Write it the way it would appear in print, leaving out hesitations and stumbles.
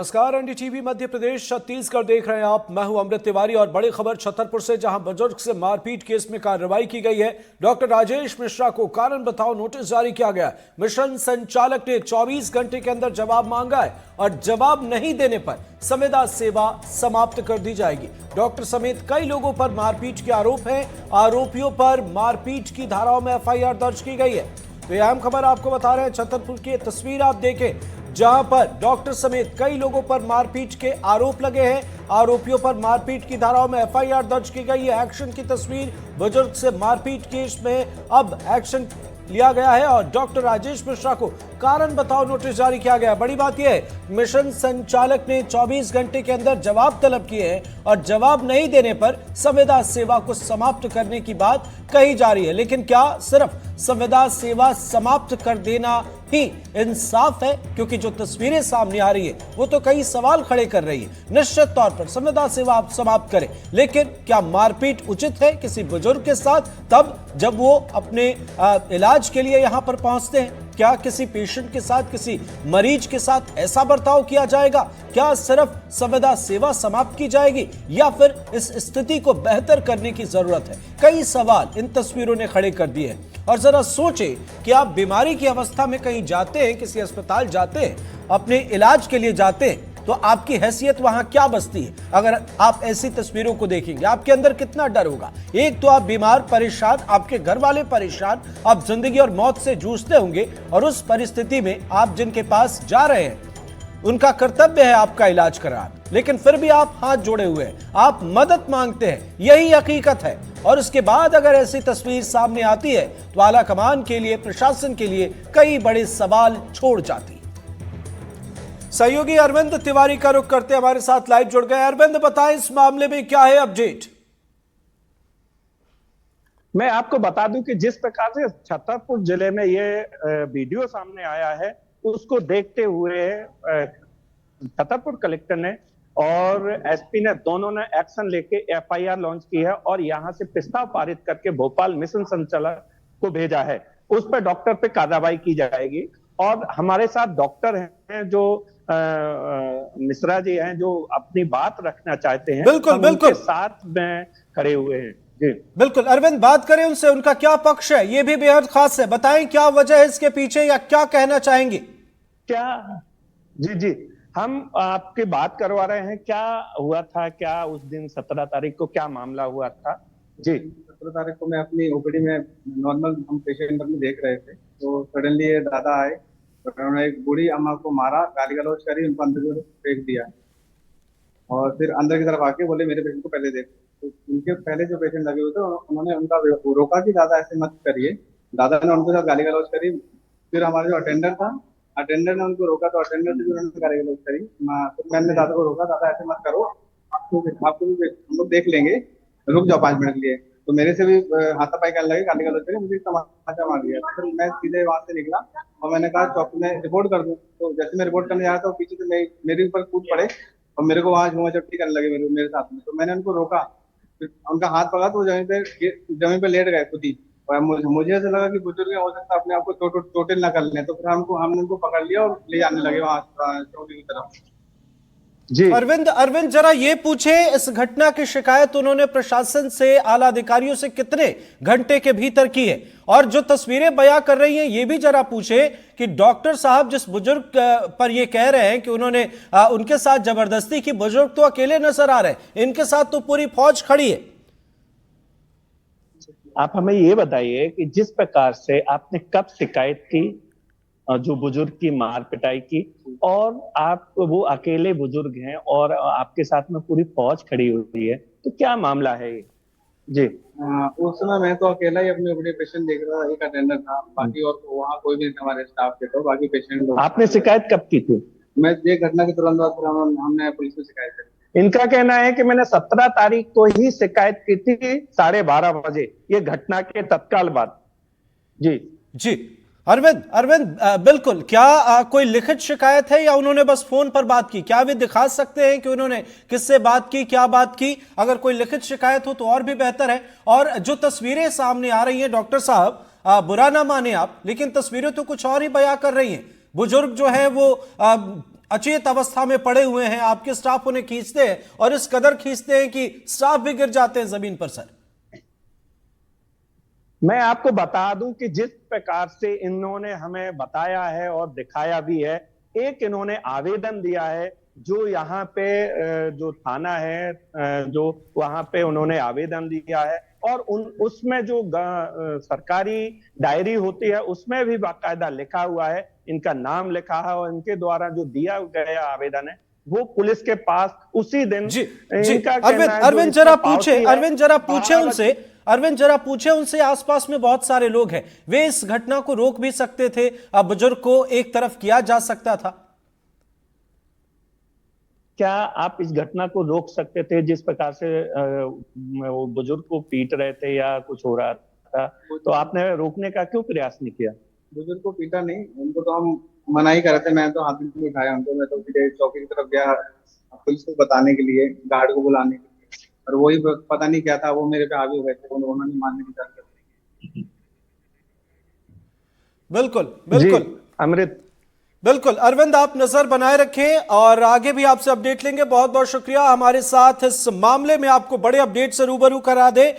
नमस्कार, एनडीटीवी मध्य प्रदेश छत्तीसगढ़ देख रहे हैं आप। मैं हूं अमृत तिवारी और बड़ी खबर छतरपुर से, जहां बुजुर्ग से मारपीट केस में कार्रवाई की गई है। डॉक्टर राजेश मिश्रा को कारण बताओ नोटिस जारी किया गया। मिशन संचालक ने 24 घंटे के अंदर जवाब मांगा है और जवाब नहीं देने पर संविदा सेवा समाप्त कर दी जाएगी। डॉक्टर समेत कई लोगों पर मारपीट के आरोप हैं। आरोपियों पर मारपीट की धाराओं में एफआईआर दर्ज की गई है। तो यह अहम खबर आपको बता रहे हैं। छतरपुर की तस्वीर आप देखें, जहां पर डॉक्टर समेत कई लोगों पर मारपीट के आरोप लगे हैं। आरोपियों पर मारपीट की धाराओं में एफआईआर दर्ज की गई है। एक्शन की तस्वीर, बुजुर्ग से मारपीट केस में अब एक्शन लिया गया है और डॉक्टर राजेश मिश्रा को कारण बताओ नोटिस जारी किया गया। बड़ी बात यह है, मिशन संचालक ने 24 घंटे के अंदर जवाब तलब किए हैं और जवाब नहीं देने पर संविदा सेवा को समाप्त करने की बात कही जा रही है। लेकिन क्या सिर्फ संविदा सेवा समाप्त कर देना ही इंसाफ है? क्योंकि जो तस्वीरें सामने आ रही है वो तो कई सवाल खड़े कर रही है। निश्चित तौर पर संविदा सेवा आप समाप्त करें, लेकिन क्या मारपीट उचित है किसी बुजुर्ग के साथ, तब जब वो अपने इलाज के लिए यहां पर पहुंचते हैं? क्या किसी पेशेंट के साथ, किसी मरीज के साथ ऐसा बर्ताव किया जाएगा? क्या सिर्फ संविदा सेवा समाप्त की जाएगी या फिर इस स्थिति को बेहतर करने की जरूरत है? कई सवाल इन तस्वीरों ने खड़े कर दिए हैं। और जरा सोचें कि आप बीमारी की अवस्था में कहीं जाते हैं, किसी अस्पताल जाते हैं, अपने इलाज के लिए जाते हैं, तो आपकी हैसियत वहां क्या बसती है? अगर आप ऐसी तस्वीरों को देखेंगे, आपके अंदर कितना डर होगा। एक तो आप बीमार, परेशान, आपके घर वाले परेशान, आप जिंदगी और मौत से जूझते होंगे और उस परिस्थिति में आप जिनके पास जा रहे हैं उनका कर्तव्य है आपका इलाज कराना, लेकिन फिर भी आप हाथ जोड़े हुए हैं, आप मदद मांगते हैं। यही हकीकत है। और उसके बाद अगर ऐसी तस्वीर सामने आती है तो आला कमान के लिए, प्रशासन के लिए कई बड़े सवाल छोड़ जाती है। सहयोगी अरविंद तिवारी का रुख करते हमारे साथ लाइव जुड़ गए। अरविंद, बताएं इस मामले में क्या है अपडेट? मैं आपको बता दूं कि जिस प्रकार से छतरपुर जिले में ये वीडियो सामने आया है, उसको देखते हुए छतरपुर कलेक्टर ने और एसपी ने दोनों ने एक्शन लेके एफआईआर लॉन्च की है और यहां से प्रस्ताव पारित करके भोपाल मिशन संचालक को भेजा है। उस पर डॉक्टर पे कार्रवाई की जाएगी। और हमारे साथ डॉक्टर हैं जो मिश्रा जी हैं, जो अपनी बात रखना चाहते हैं। बिल्कुल बिल्कुल, साथ में खड़े हुए हैं। जी बिल्कुल अरविंद, बात करें उनसे, उनका क्या पक्ष है, ये भी बेहद खास है। बताएं क्या वजह है इसके पीछे, या क्या कहना चाहेंगे? क्या जी हम आपकी बात करवा रहे हैं। क्या हुआ था, क्या उस दिन 17 तारीख को क्या मामला हुआ था? जी 17 तारीख को मैं अपनी ओपीडी में नॉर्मल हम पेशेंट में देख रहे थे, तो सडनली ये दादा आए, उन्होंने एक बूढ़ी अम्मा को मारा, गाली गलौज करी, उनको अंदर की तरफ फेंक दिया और फिर अंदर की तरफ आके बोले मेरे पेशेंट को पहले देखो। तो उनके पहले जो पेशेंट लगे हुए थे उन्होंने उनका रोका कि दादा ऐसे मत करिए। दादा ने उनके साथ गाली गलौज करी। फिर हमारा जो अटेंडर था, अटेंडर ने उनको रोका, तो अटेंडर से भी उन्होंने गाली गलौज करी। तो मैंने दादा को रोका, दादा ऐसे मत करो, आपको भी हम लोग देख लेंगे, रुक जाओ 5 मिनट के लिए। तो मेरे से भी हाथापाई करने लगे, गाली गलौज करी, मुझे तमाचा मार दिया। फिर मैं सीधे वहां से निकला और मैंने कहा चौकी में रिपोर्ट कर दूं। तो जैसे मैं रिपोर्ट करने जा रहा था, पीछे से मेरे ऊपर कूद पड़े और मेरे को वहां झूमा चट्टी करने लगे मेरे साथ में। तो मैंने उनको रोका, उनका हाथ पकड़ा तो जमीन पे लेट गए खुद ही। और मुझे ऐसा लगा कि बुजुर्ग हो सकता है अपने आप को चोटिल ना कर लें, तो फिर हमने उनको पकड़ लिया और ले जाने लगे वहां चौकी की तरफ। जी अरविंद, जरा ये पूछे, इस घटना की शिकायत उन्होंने प्रशासन से, आला अधिकारियों से कितने घंटे के भीतर की है? और जो तस्वीरें बयां कर रही हैं ये भी जरा पूछे कि डॉक्टर साहब जिस बुजुर्ग पर ये कह रहे हैं कि उन्होंने उनके साथ जबरदस्ती की, बुजुर्ग तो अकेले नजर आ रहे हैं, इनके साथ तो पूरी फौज खड़ी है। आप हमें ये बताइए कि जिस प्रकार से आपने कब शिकायत की जो बुजुर्ग की मार पिटाई की, और आप वो अकेले बुजुर्ग हैं और आपके साथ में पूरी फौज खड़ी हुई है, तो क्या मामला है ये? जी उस समय मैं तो अकेला ही अपने ओपीडी पेशेंट देख रहा था, एक अटेंडर था, बाकी और वहाँ कोई भी नहीं था हमारे स्टाफ के, तो बाकी पेशेंट। आपने शिकायत कब की थी? मैं ये घटना के तुरंत बाद हमने पुलिस को शिकायत की। इनका कहना है कि मैंने 17 तारीख को ही शिकायत की थी 12:30 बजे, ये घटना के तत्काल बाद। जी अरविंद, बिल्कुल, क्या कोई लिखित शिकायत है या उन्होंने बस फोन पर बात की? क्या वे दिखा सकते हैं कि उन्होंने किससे बात की, क्या बात की? अगर कोई लिखित शिकायत हो तो और भी बेहतर है। और जो तस्वीरें सामने आ रही हैं डॉक्टर साहब, बुरा ना माने आप, लेकिन तस्वीरें तो कुछ और ही बयां कर रही हैं। बुजुर्ग जो है वो अचेत अवस्था में पड़े हुए हैं, आपके स्टाफ उन्हें खींचते हैं और इस कदर खींचते हैं कि स्टाफ भी गिर जाते हैं जमीन पर। सर, मैं आपको बता दूं कि जिस प्रकार से इन्होंने हमें बताया है और दिखाया भी है, एक इन्होंने आवेदन दिया है जो यहाँ पे जो थाना है, जो वहां पे उन्होंने आवेदन दिया है, और उसमें जो सरकारी डायरी होती है उसमें भी बाकायदा लिखा हुआ है, इनका नाम लिखा है, और इनके द्वारा जो दिया गया आवेदन है वो पुलिस के पास उसी दिन जी जी इनका अरविंद जरा पूछे उनसे आसपास में बहुत सारे लोग हैं, वे इस घटना को रोक भी सकते थे, अब बुजुर्ग को एक तरफ किया जा सकता था। क्या आप इस घटना को रोक सकते थे जिस प्रकार से वो बुजुर्ग को पीट रहे थे या कुछ हो रहा था, तो आपने रोकने का क्यों प्रयास नहीं किया? बुजुर्ग को पीटा नहीं, उनको तो हम मना ही कर रहे थे। मैं तो हाथ में उठाया उनको, मैं तो सीधे चौकी की तरफ गया पुलिस को बताने के लिए, गार्ड को बुलाने के लिए, और वही पता नहीं क्या था, वो मेरे पे हावी हो गए थे, उन्होंने मारने की बात की। बिल्कुल बिल्कुल अमृत, बिल्कुल अरविंद, आप नजर बनाए रखें और आगे भी आपसे अपडेट लेंगे। बहुत बहुत शुक्रिया हमारे साथ इस मामले में आपको बड़े अपडेट से रूबरू करा दे।